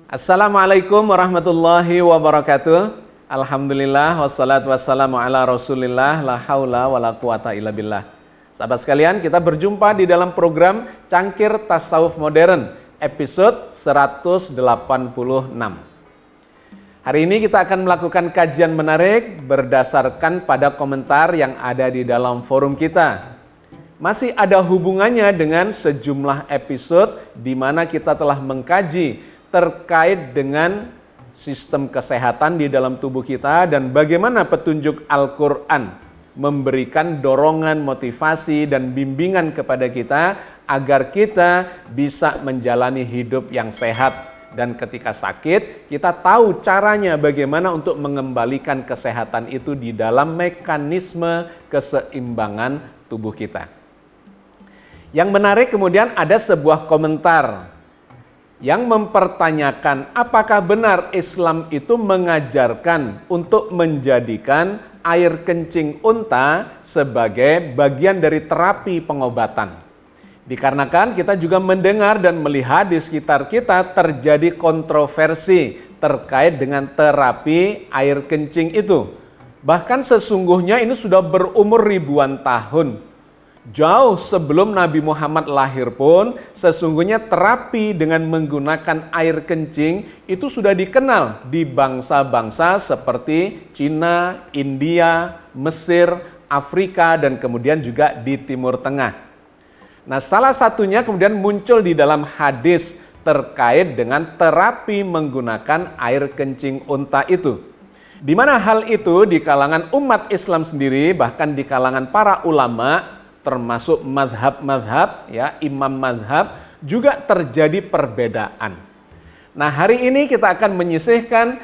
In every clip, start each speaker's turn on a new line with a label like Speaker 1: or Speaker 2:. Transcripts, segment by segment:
Speaker 1: Assalamualaikum warahmatullahi wabarakatuh. Alhamdulillah wassalatu wassalamu ala rasulillah la haula wala quwata illa billah. Sahabat sekalian, kita berjumpa di dalam program Cangkir Tasawuf Modern episode 186. Hari ini kita akan melakukan kajian menarik berdasarkan pada komentar yang ada di dalam forum kita. Masih ada hubungannya dengan sejumlah episode di mana kita telah mengkaji terkait dengan sistem kesehatan di dalam tubuh kita dan bagaimana petunjuk Al-Quran memberikan dorongan, motivasi, dan bimbingan kepada kita agar kita bisa menjalani hidup yang sehat. Dan ketika sakit, kita tahu caranya bagaimana untuk mengembalikan kesehatan itu di dalam mekanisme keseimbangan tubuh kita. Yang menarik kemudian ada sebuah komentar yang mempertanyakan apakah benar Islam itu mengajarkan untuk menjadikan air kencing unta sebagai bagian dari terapi pengobatan. Dikarenakan kita juga mendengar dan melihat di sekitar kita terjadi kontroversi terkait dengan terapi air kencing itu. Bahkan sesungguhnya ini sudah berumur ribuan tahun. Jauh sebelum Nabi Muhammad lahir pun, sesungguhnya terapi dengan menggunakan air kencing itu sudah dikenal di bangsa-bangsa seperti Cina, India, Mesir, Afrika, dan kemudian juga di Timur Tengah. Nah, salah satunya kemudian muncul di dalam hadis terkait dengan terapi menggunakan air kencing unta itu. Di mana hal itu di kalangan umat Islam sendiri, bahkan di kalangan para ulama, termasuk madhab-madhab, ya, imam madhab, juga terjadi perbedaan. Nah, hari ini kita akan menyisihkan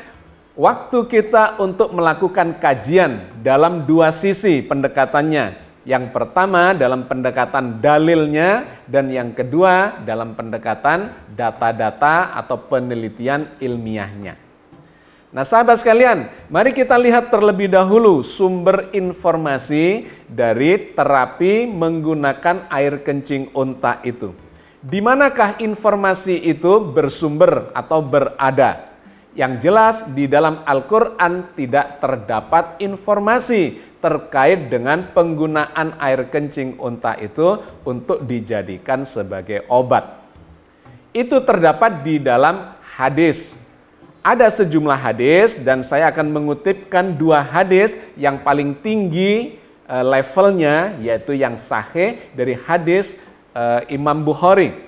Speaker 1: waktu kita untuk melakukan kajian dalam dua sisi pendekatannya. Yang pertama dalam pendekatan dalilnya, dan yang kedua dalam pendekatan data-data atau penelitian ilmiahnya. Nah, sahabat sekalian, mari kita lihat terlebih dahulu sumber informasi dari terapi menggunakan air kencing unta itu. Di manakah informasi itu bersumber atau berada? Yang jelas di dalam Al-Quran tidak terdapat informasi terkait dengan penggunaan air kencing unta itu untuk dijadikan sebagai obat. Itu terdapat di dalam hadis. Ada sejumlah hadis dan saya akan mengutipkan dua hadis yang paling tinggi levelnya, yaitu yang sahih dari hadis Imam Bukhari.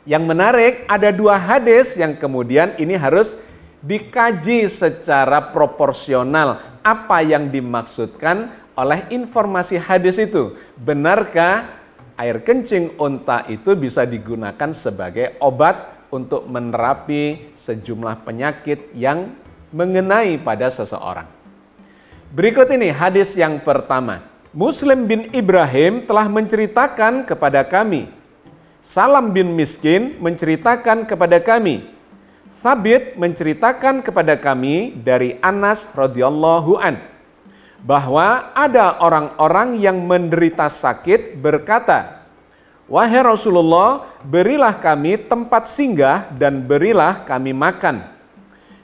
Speaker 1: Yang menarik, ada dua hadis yang kemudian ini harus dikaji secara proporsional apa yang dimaksudkan oleh informasi hadis itu. Benarkah air kencing unta itu bisa digunakan sebagai obat untuk menerapi sejumlah penyakit yang mengenai pada seseorang? Berikut ini hadis yang pertama. Muslim bin Ibrahim telah menceritakan kepada kami. Salam bin Miskin menceritakan kepada kami. Thabit menceritakan kepada kami dari Anas radhiyallahu an, bahwa ada orang-orang yang menderita sakit berkata, "Wahai Rasulullah, berilah kami tempat singgah dan berilah kami makan."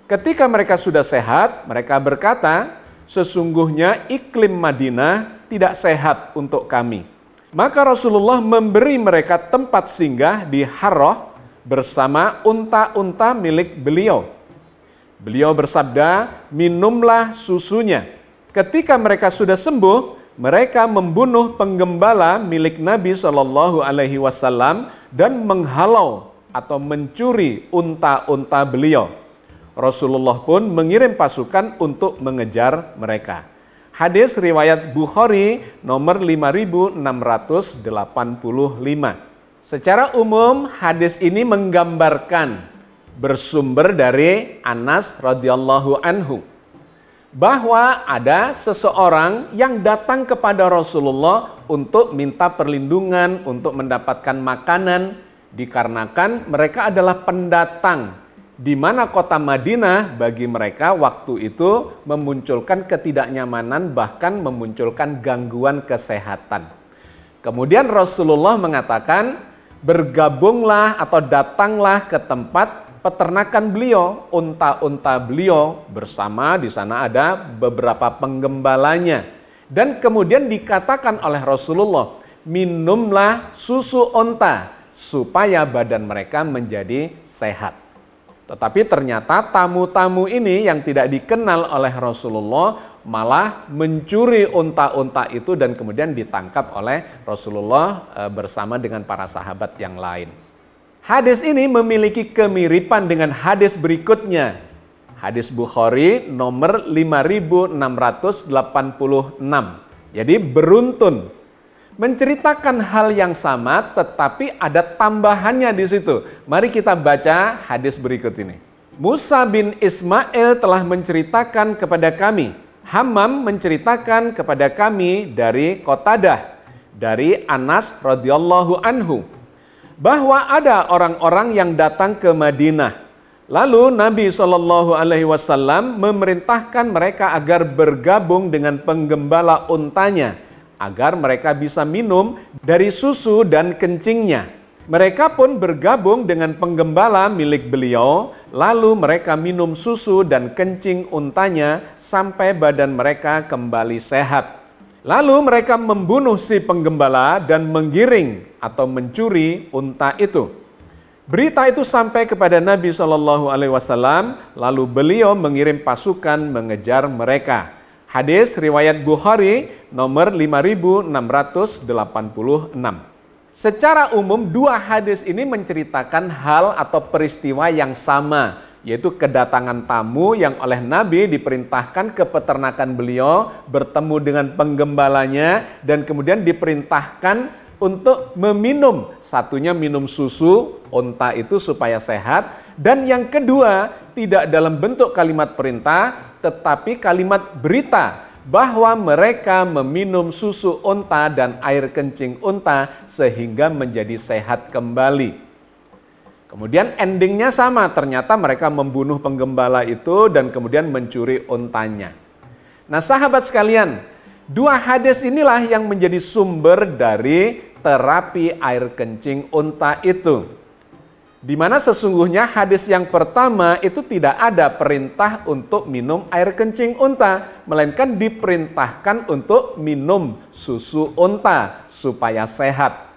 Speaker 1: Ketika mereka sudah sehat, mereka berkata, "Sesungguhnya iklim Madinah tidak sehat untuk kami." Maka Rasulullah memberi mereka tempat singgah di Harrah bersama unta-unta milik beliau. Beliau bersabda, "Minumlah susunya." Ketika mereka sudah sembuh, mereka membunuh penggembala milik Nabi Shallallahu Alaihi Wasallam dan menghalau atau mencuri unta-unta beliau. Rasulullah pun mengirim pasukan untuk mengejar mereka. Hadis riwayat Bukhari nomor 5685. Secara umum hadis ini menggambarkan bersumber dari Anas radhiyallahu anhu bahwa ada seseorang yang datang kepada Rasulullah untuk minta perlindungan, untuk mendapatkan makanan, dikarenakan mereka adalah pendatang, di mana kota Madinah bagi mereka waktu itu memunculkan ketidaknyamanan, bahkan memunculkan gangguan kesehatan. Kemudian Rasulullah mengatakan, bergabunglah atau datanglah ke tempat peternakan beliau, unta-unta beliau bersama, di sana ada beberapa penggembalanya. Dan kemudian dikatakan oleh Rasulullah, minumlah susu unta supaya badan mereka menjadi sehat. Tetapi ternyata tamu-tamu ini yang tidak dikenal oleh Rasulullah malah mencuri unta-unta itu dan kemudian ditangkap oleh Rasulullah bersama dengan para sahabat yang lain. Hadis ini memiliki kemiripan dengan hadis berikutnya. Hadis Bukhari nomor 5686. Jadi beruntun. Menceritakan hal yang sama tetapi ada tambahannya di situ. Mari kita baca hadis berikut ini. Musa bin Ismail telah menceritakan kepada kami. Hammam menceritakan kepada kami dari Qatadah, dari Anas radhiyallahu anhu, bahwa ada orang-orang yang datang ke Madinah. Lalu Nabi SAW memerintahkan mereka agar bergabung dengan penggembala untanya, agar mereka bisa minum dari susu dan kencingnya. Mereka pun bergabung dengan penggembala milik beliau, lalu mereka minum susu dan kencing untanya sampai badan mereka kembali sehat. Lalu mereka membunuh si penggembala dan menggiring atau mencuri unta itu. Berita itu sampai kepada Nabi SAW, lalu beliau mengirim pasukan mengejar mereka. Hadis riwayat Bukhari nomor 5686. Secara umum dua hadis ini menceritakan hal atau peristiwa yang sama, yaitu kedatangan tamu yang oleh Nabi diperintahkan ke peternakan beliau, bertemu dengan penggembalanya, dan kemudian diperintahkan untuk meminum. Satunya minum susu unta itu supaya sehat, dan yang kedua tidak dalam bentuk kalimat perintah, tetapi kalimat berita bahwa mereka meminum susu unta dan air kencing unta sehingga menjadi sehat kembali. Kemudian endingnya sama, ternyata mereka membunuh penggembala itu dan kemudian mencuri untanya. Nah sahabat sekalian, dua hadis inilah yang menjadi sumber dari terapi air kencing unta itu. Di mana sesungguhnya hadis yang pertama itu tidak ada perintah untuk minum air kencing unta, melainkan diperintahkan untuk minum susu unta supaya sehat.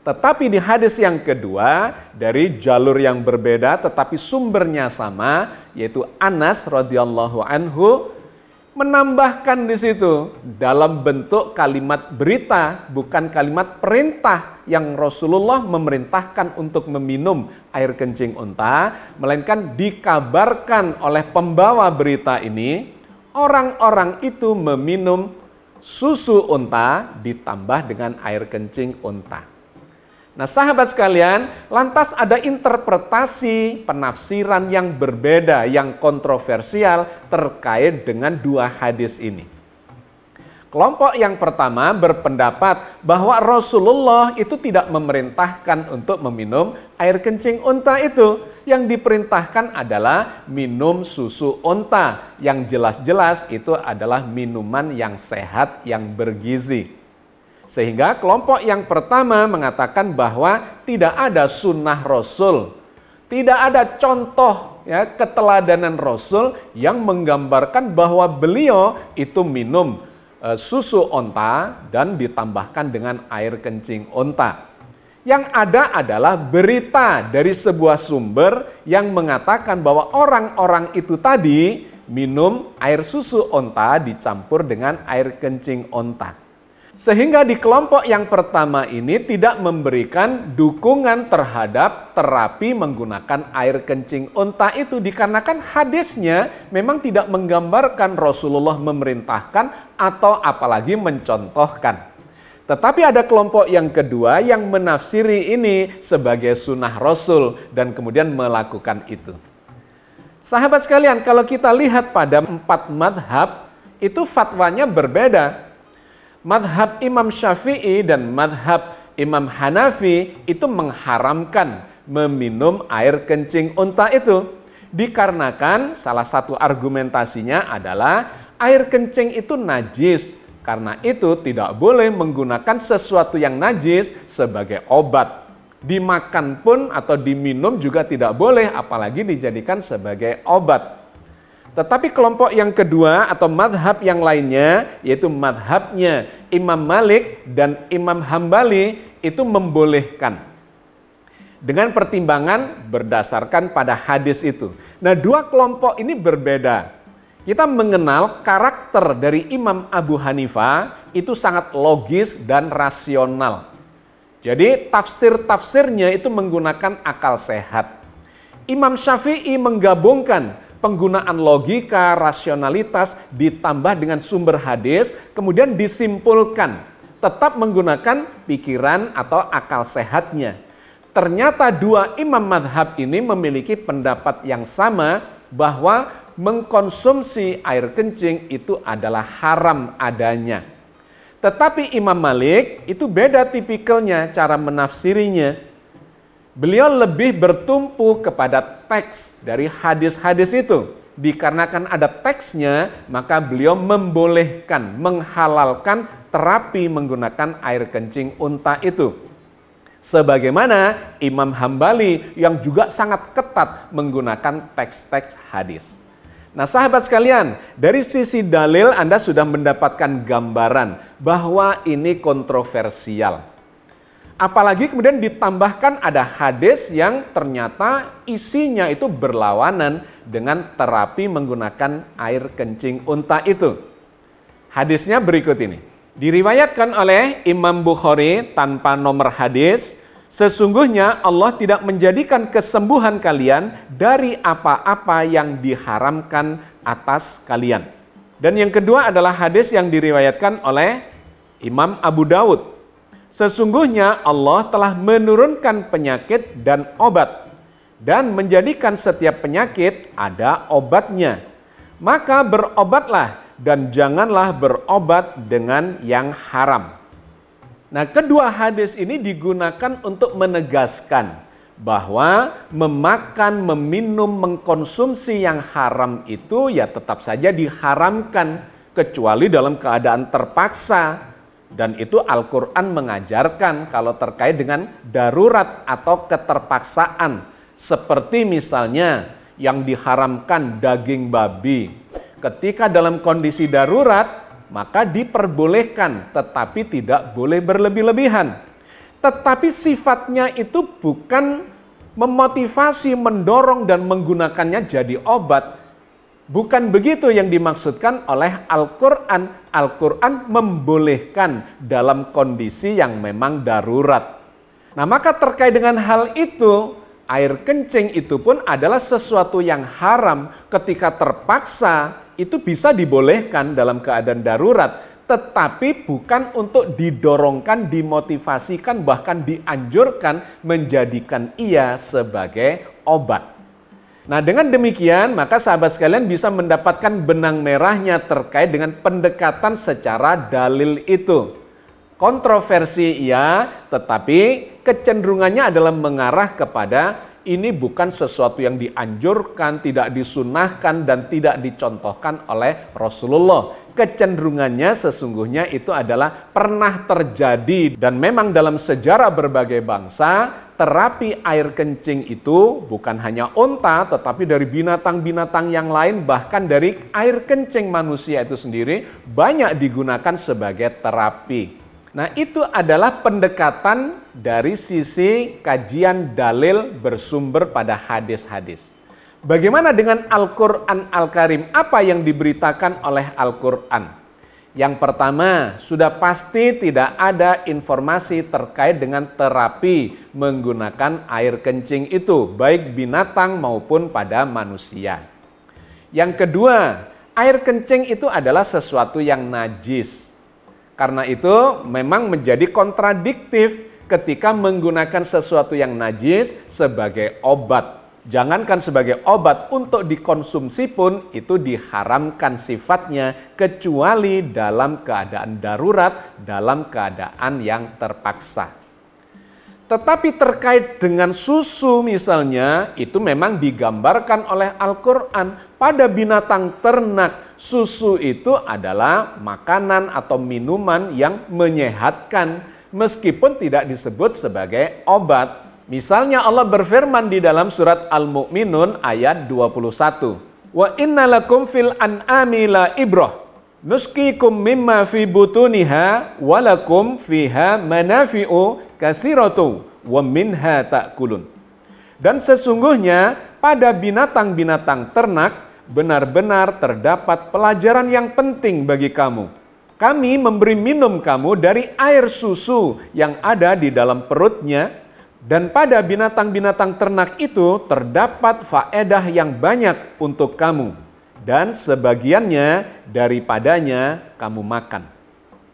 Speaker 1: Tetapi di hadis yang kedua, dari jalur yang berbeda tetapi sumbernya sama, yaitu Anas radhiyallahu anhu, menambahkan di situ dalam bentuk kalimat berita, bukan kalimat perintah yang Rasulullah memerintahkan untuk meminum air kencing unta, melainkan dikabarkan oleh pembawa berita ini, orang-orang itu meminum susu unta ditambah dengan air kencing unta. Nah sahabat sekalian, lantas ada interpretasi penafsiran yang berbeda, yang kontroversial terkait dengan dua hadis ini. Kelompok yang pertama berpendapat bahwa Rasulullah itu tidak memerintahkan untuk meminum air kencing unta itu. Yang diperintahkan adalah minum susu unta, yang jelas-jelas itu adalah minuman yang sehat, yang bergizi. Sehingga kelompok yang pertama mengatakan bahwa tidak ada sunnah Rasul, tidak ada contoh keteladanan Rasul yang menggambarkan bahwa beliau itu minum susu unta dan ditambahkan dengan air kencing unta. Yang ada adalah berita dari sebuah sumber yang mengatakan bahwa orang-orang itu tadi minum air susu unta dicampur dengan air kencing unta. Sehingga di kelompok yang pertama ini tidak memberikan dukungan terhadap terapi menggunakan air kencing unta itu, dikarenakan hadisnya memang tidak menggambarkan Rasulullah memerintahkan atau apalagi mencontohkan. Tetapi ada kelompok yang kedua yang menafsiri ini sebagai sunnah Rasul dan kemudian melakukan itu. Sahabat sekalian, kalau kita lihat pada 4 madhab, itu fatwanya berbeda. Madhab Imam Syafi'i dan madhab Imam Hanafi itu mengharamkan meminum air kencing unta itu. Dikarenakan salah satu argumentasinya adalah air kencing itu najis. Karena itu tidak boleh menggunakan sesuatu yang najis sebagai obat. Dimakan pun atau diminum juga tidak boleh, apalagi dijadikan sebagai obat. Tetapi kelompok yang kedua atau madhab yang lainnya, yaitu madhabnya Imam Malik dan Imam Hambali, itu membolehkan. Dengan pertimbangan berdasarkan pada hadis itu. Nah, dua kelompok ini berbeda. Kita mengenal karakter dari Imam Abu Hanifah itu sangat logis dan rasional. Jadi tafsir-tafsirnya itu menggunakan akal sehat. Imam Syafi'i menggabungkan penggunaan logika, rasionalitas ditambah dengan sumber hadis, kemudian disimpulkan, tetap menggunakan pikiran atau akal sehatnya. Ternyata dua imam madhab ini memiliki pendapat yang sama bahwa mengkonsumsi air kencing itu adalah haram adanya. Tetapi Imam Malik itu beda tipikalnya, cara menafsirinya. Beliau lebih bertumpu kepada teks dari hadis-hadis itu. Dikarenakan ada teksnya, maka beliau membolehkan, menghalalkan terapi menggunakan air kencing unta itu. Sebagaimana Imam Hambali yang juga sangat ketat menggunakan teks-teks hadis. Nah, sahabat sekalian, dari sisi dalil Anda sudah mendapatkan gambaran bahwa ini kontroversial. Apalagi kemudian ditambahkan ada hadis yang ternyata isinya itu berlawanan dengan terapi menggunakan air kencing unta itu. Hadisnya berikut ini. Diriwayatkan oleh Imam Bukhari tanpa nomor hadis, sesungguhnya Allah tidak menjadikan kesembuhan kalian dari apa-apa yang diharamkan atas kalian. Dan yang kedua adalah hadis yang diriwayatkan oleh Imam Abu Dawud. Sesungguhnya Allah telah menurunkan penyakit dan obat, dan menjadikan setiap penyakit ada obatnya. Maka berobatlah dan janganlah berobat dengan yang haram. Nah, kedua hadis ini digunakan untuk menegaskan bahwa memakan, meminum, mengkonsumsi yang haram itu ya tetap saja diharamkan, kecuali dalam keadaan terpaksa. Dan itu Al-Quran mengajarkan kalau terkait dengan darurat atau keterpaksaan. Seperti misalnya yang diharamkan daging babi. Ketika dalam kondisi darurat, maka diperbolehkan, tetapi tidak boleh berlebih-lebihan. Tetapi sifatnya itu bukan memotivasi, mendorong dan menggunakannya jadi obat. Bukan begitu yang dimaksudkan oleh Al-Quran. Al-Quran membolehkan dalam kondisi yang memang darurat. Nah, maka terkait dengan hal itu, air kencing itu pun adalah sesuatu yang haram. Ketika terpaksa, itu bisa dibolehkan dalam keadaan darurat. Tetapi bukan untuk didorongkan, dimotivasikan, bahkan dianjurkan menjadikan ia sebagai obat. Nah, dengan demikian maka sahabat sekalian bisa mendapatkan benang merahnya terkait dengan pendekatan secara dalil itu. Kontroversi ya, tetapi kecenderungannya adalah mengarah kepada ini bukan sesuatu yang dianjurkan, tidak disunahkan dan tidak dicontohkan oleh Rasulullah. Kecenderungannya sesungguhnya itu adalah pernah terjadi dan memang dalam sejarah berbagai bangsa terapi air kencing itu bukan hanya unta tetapi dari binatang-binatang yang lain, bahkan dari air kencing manusia itu sendiri banyak digunakan sebagai terapi. Nah, itu adalah pendekatan dari sisi kajian dalil bersumber pada hadis-hadis. Bagaimana dengan Al-Quran Al-Karim? Apa yang diberitakan oleh Al-Quran? Yang pertama, sudah pasti tidak ada informasi terkait dengan terapi menggunakan air kencing itu, baik binatang maupun pada manusia. Yang kedua, air kencing itu adalah sesuatu yang najis. Karena itu memang menjadi kontradiktif ketika menggunakan sesuatu yang najis sebagai obat. Jangankan sebagai obat, untuk dikonsumsi pun itu diharamkan sifatnya kecuali dalam keadaan darurat, dalam keadaan yang terpaksa. Tetapi terkait dengan susu misalnya, itu memang digambarkan oleh Al-Quran. Pada binatang ternak, susu itu adalah makanan atau minuman yang menyehatkan, meskipun tidak disebut sebagai obat. Misalnya Allah berfirman di dalam surat Al-Mu'minun ayat 21. Wa inna lakum fil an'ami la ibrah nuskikum mimma fi butuniha walakum fiha manafi'u katsiratu wa minha ta'kulun. Dan sesungguhnya pada binatang-binatang ternak benar-benar terdapat pelajaran yang penting bagi kamu. Kami memberi minum kamu dari air susu yang ada di dalam perutnya. Dan pada binatang-binatang ternak itu terdapat faedah yang banyak untuk kamu. Dan sebagiannya daripadanya kamu makan.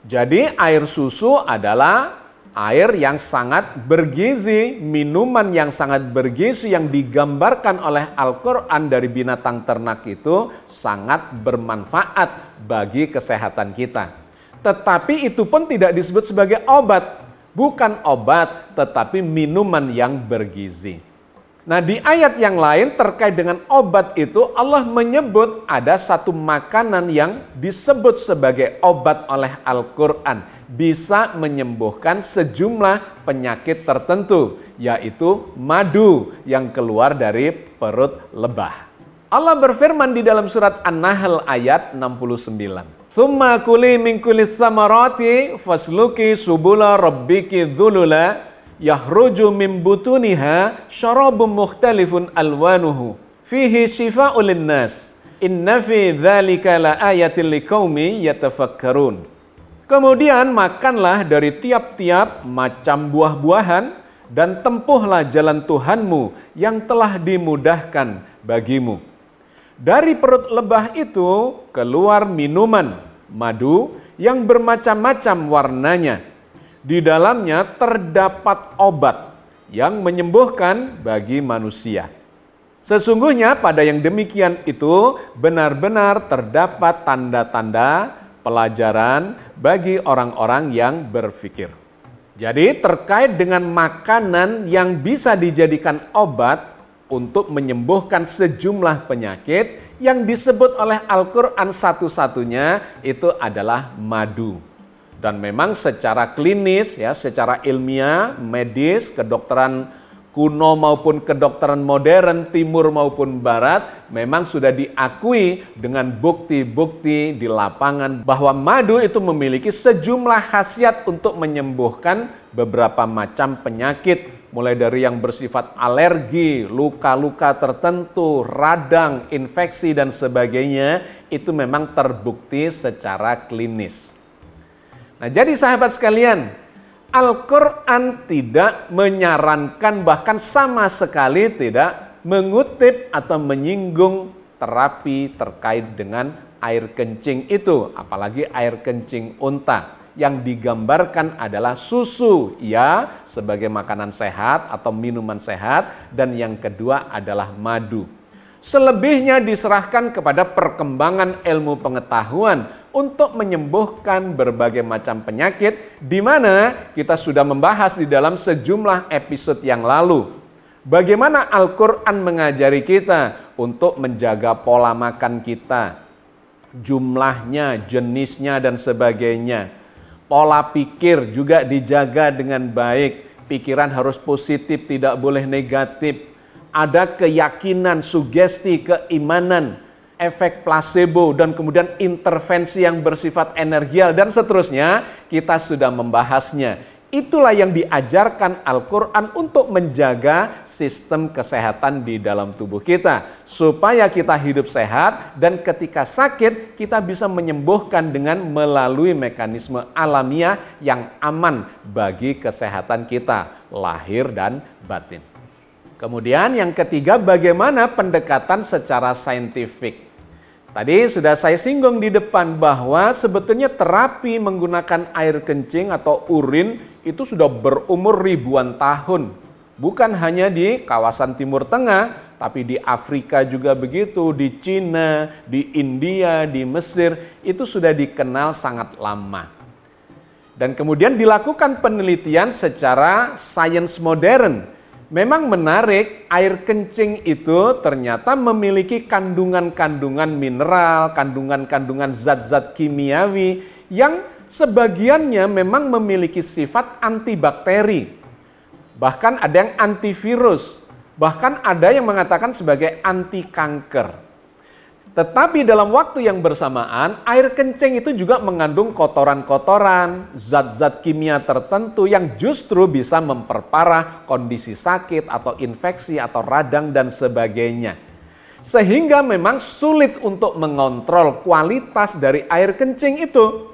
Speaker 1: Jadi air susu adalah air yang sangat bergizi, minuman yang sangat bergizi yang digambarkan oleh Al-Quran dari binatang ternak itu sangat bermanfaat bagi kesehatan kita. Tetapi itu pun tidak disebut sebagai obat. Bukan obat, tetapi minuman yang bergizi. Nah, di ayat yang lain terkait dengan obat itu, Allah menyebut ada satu makanan yang disebut sebagai obat oleh Al-Quran. Bisa menyembuhkan sejumlah penyakit tertentu, yaitu madu yang keluar dari perut lebah. Allah berfirman di dalam surat An-Nahl ayat 69. Tsumma kuli min kulli tsamarati fasluki subula rabbiki dzulula yakhruju min butuniha syarabun mukhtalifun alwanuhu fihi shifaa'un linnas inna fi dzalika laayatil liqaumi yatafakkarun. Kemudian makanlah dari tiap-tiap macam buah-buahan dan tempuhlah jalan Tuhanmu yang telah dimudahkan bagimu. Dari perut lebah itu keluar minuman, madu yang bermacam-macam warnanya. Di dalamnya terdapat obat yang menyembuhkan bagi manusia. Sesungguhnya pada yang demikian itu benar-benar terdapat tanda-tanda pelajaran bagi orang-orang yang berfikir. Jadi terkait dengan makanan yang bisa dijadikan obat, untuk menyembuhkan sejumlah penyakit yang disebut oleh Al-Quran satu-satunya itu adalah madu. Dan memang secara klinis, ya, secara ilmiah, medis, kedokteran kuno maupun kedokteran modern, timur maupun barat, memang sudah diakui dengan bukti-bukti di lapangan bahwa madu itu memiliki sejumlah khasiat untuk menyembuhkan beberapa macam penyakit. Mulai dari yang bersifat alergi, luka-luka tertentu, radang, infeksi, dan sebagainya, itu memang terbukti secara klinis. Nah, jadi sahabat sekalian, Al-Quran tidak menyarankan, bahkan sama sekali tidak mengutip atau menyinggung terapi terkait dengan air kencing itu, apalagi air kencing unta. Yang digambarkan adalah susu, ya, sebagai makanan sehat atau minuman sehat, dan yang kedua adalah madu. Selebihnya diserahkan kepada perkembangan ilmu pengetahuan untuk menyembuhkan berbagai macam penyakit, di mana kita sudah membahas di dalam sejumlah episode yang lalu. Bagaimana Al-Quran mengajari kita untuk menjaga pola makan kita, jumlahnya, jenisnya, dan sebagainya. Pola pikir juga dijaga dengan baik. Pikiran harus positif, tidak boleh negatif. Ada keyakinan, sugesti, keimanan, efek placebo, dan kemudian intervensi yang bersifat energial, dan seterusnya. Kita sudah membahasnya. itulah yang diajarkan Al-Quran untuk menjaga sistem kesehatan di dalam tubuh kita. Supaya kita hidup sehat dan ketika sakit kita bisa menyembuhkan dengan melalui mekanisme alamiah yang aman bagi kesehatan kita, lahir dan batin. Kemudian yang ketiga, bagaimana pendekatan secara saintifik. Tadi sudah saya singgung di depan bahwa sebetulnya terapi menggunakan air kencing atau urin itu sudah berumur ribuan tahun. Bukan hanya di kawasan Timur Tengah, tapi di Afrika juga begitu, di Cina, di India, di Mesir, itu sudah dikenal sangat lama. Dan kemudian dilakukan penelitian secara sains modern. Memang menarik, air kencing itu ternyata memiliki kandungan-kandungan mineral, kandungan-kandungan zat-zat kimiawi yang sebagiannya memang memiliki sifat antibakteri. Bahkan ada yang antivirus, bahkan ada yang mengatakan sebagai anti kanker. Tetapi dalam waktu yang bersamaan, air kencing itu juga mengandung kotoran-kotoran, zat-zat kimia tertentu yang justru bisa memperparah kondisi sakit atau infeksi atau radang dan sebagainya. Sehingga memang sulit untuk mengontrol kualitas dari air kencing itu.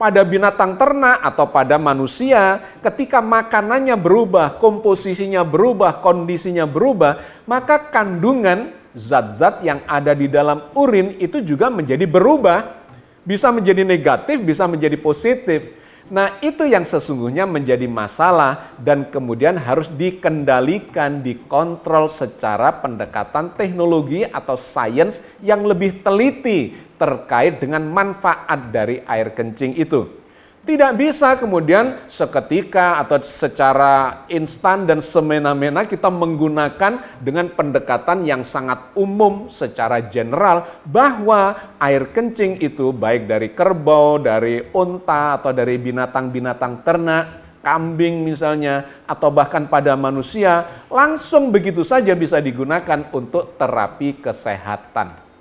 Speaker 1: Pada binatang ternak atau pada manusia, ketika makanannya berubah, komposisinya berubah, kondisinya berubah, maka kandungan zat-zat yang ada di dalam urin itu juga menjadi berubah. Bisa menjadi negatif, bisa menjadi positif. Nah, itu yang sesungguhnya menjadi masalah dan kemudian harus dikendalikan, dikontrol secara pendekatan teknologi atau sains yang lebih teliti terkait dengan manfaat dari air kencing itu. Tidak bisa kemudian seketika atau secara instan dan semena-mena kita menggunakan dengan pendekatan yang sangat umum secara general bahwa air kencing itu baik dari kerbau, dari unta atau dari binatang-binatang ternak, kambing misalnya, atau bahkan pada manusia langsung begitu saja bisa digunakan untuk terapi kesehatan.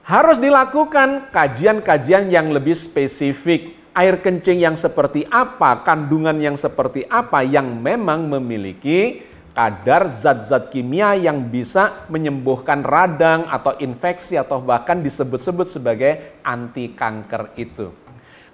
Speaker 1: Harus dilakukan kajian-kajian yang lebih spesifik. Air kencing yang seperti apa, kandungan yang seperti apa yang memang memiliki kadar zat-zat kimia yang bisa menyembuhkan radang atau infeksi atau bahkan disebut-sebut sebagai anti kanker itu.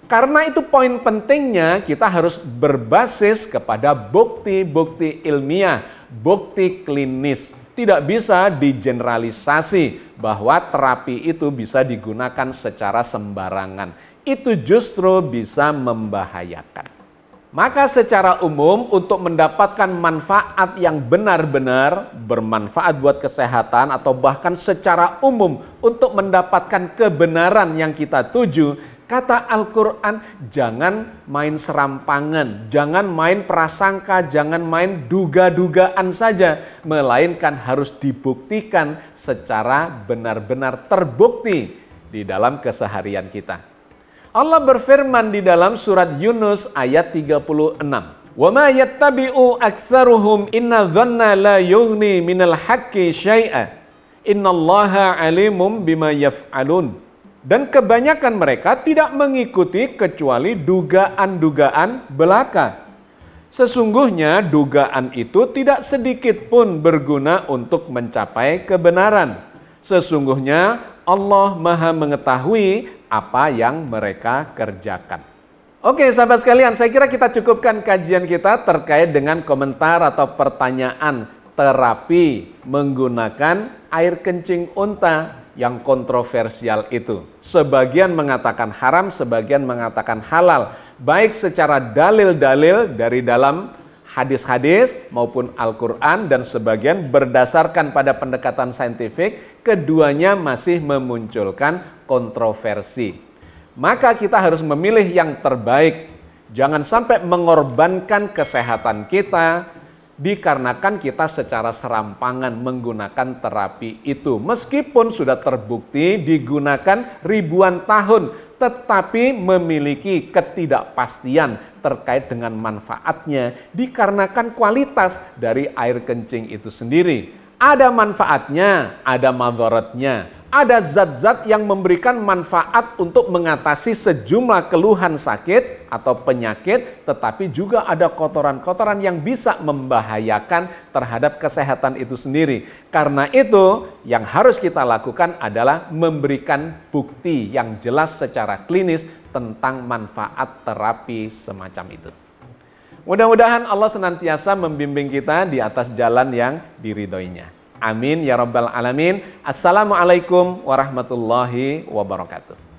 Speaker 1: Karena itu poin pentingnya kita harus berbasis kepada bukti-bukti ilmiah, bukti klinis. Tidak bisa digeneralisasi bahwa terapi itu bisa digunakan secara sembarangan. Itu justru bisa membahayakan. Maka secara umum untuk mendapatkan manfaat yang benar-benar bermanfaat buat kesehatan atau bahkan secara umum untuk mendapatkan kebenaran yang kita tuju, kata Al-Quran, jangan main serampangan, jangan main prasangka, jangan main duga-dugaan saja, melainkan harus dibuktikan secara benar-benar terbukti di dalam keseharian kita. Allah berfirman di dalam surat Yunus ayat 36. Wa ma yattabi'u aktsaruhum inna dhanna la yughni minal haqqi syai'a. Innallaha alimum bima yaf'alun. Dan kebanyakan mereka tidak mengikuti kecuali dugaan-dugaan belaka. Sesungguhnya dugaan itu tidak sedikit pun berguna untuk mencapai kebenaran. Sesungguhnya Allah Maha mengetahui apa yang mereka kerjakan. Oke sahabat sekalian, saya kira kita cukupkan kajian kita terkait dengan komentar atau pertanyaan terapi menggunakan air kencing unta yang kontroversial itu. Sebagian mengatakan haram, sebagian mengatakan halal. Baik secara dalil-dalil dari dalam hadis-hadis maupun Al-Quran dan sebagian berdasarkan pada pendekatan saintifik, keduanya masih memunculkan kontroversi. Maka kita harus memilih yang terbaik. Jangan sampai mengorbankan kesehatan kita dikarenakan kita secara serampangan menggunakan terapi itu. Meskipun sudah terbukti digunakan ribuan tahun, tetapi memiliki ketidakpastian terkait dengan manfaatnya dikarenakan kualitas dari air kencing itu sendiri. Ada manfaatnya, ada madharatnya. Ada zat-zat yang memberikan manfaat untuk mengatasi sejumlah keluhan sakit atau penyakit, tetapi juga ada kotoran-kotoran yang bisa membahayakan terhadap kesehatan itu sendiri. Karena itu, yang harus kita lakukan adalah memberikan bukti yang jelas secara klinis tentang manfaat terapi semacam itu. Mudah-mudahan Allah senantiasa membimbing kita di atas jalan yang diridhoinya. Amin ya rabbal alamin. Assalamualaikum warahmatullahi wabarakatuh.